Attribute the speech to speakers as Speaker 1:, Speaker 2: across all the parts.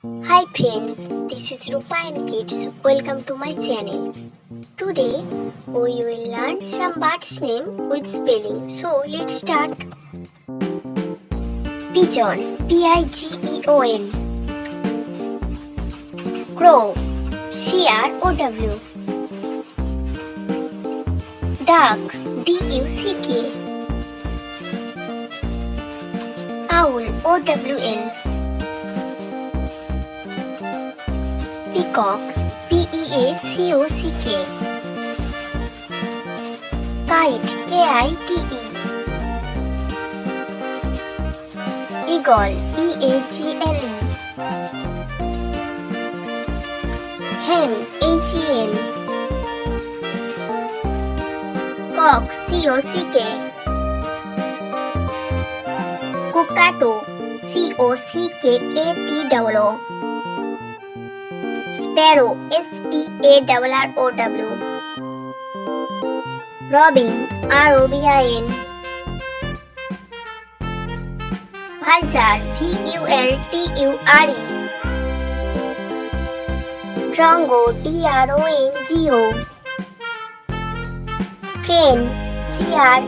Speaker 1: Hi friends, this is Rupa and Kids. Welcome to my channel. Today we will learn some birds' name with spelling. So let's start. Pigeon, Pigeon. Crow, Crow. Duck, Duck. Owl, Owl. Peacock, Peacock. Kite, Kite. Eagle, Eagle. Hen, Hen. Cock, Cock. Cockatoo, Cockatoo. Sparrow, Sparrow. Robin, Robin. Vulture, Vulture. Drongo, Drongo. Crane, Crane.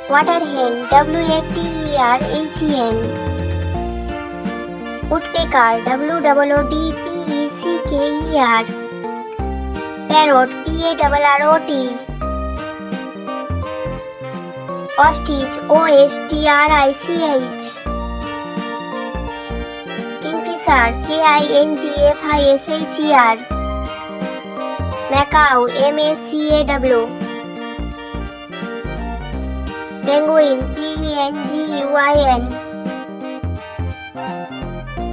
Speaker 1: Water-hen, Waterhen. Woodpecker, Woodpecker. Parrot, Parrot. Ostrich, Ostrich. Kingfisher, Kingfisher. Macaw, Macaw. Penguin, Penguin.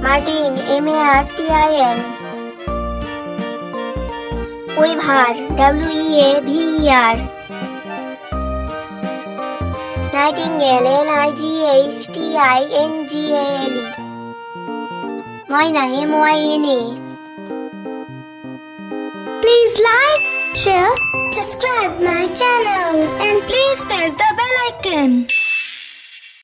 Speaker 1: Martin, Martin. Weaver, Weaver. Nightingale, Nightingale. Myna, Myna.
Speaker 2: Please like, share, subscribe my channel and please press the bell icon.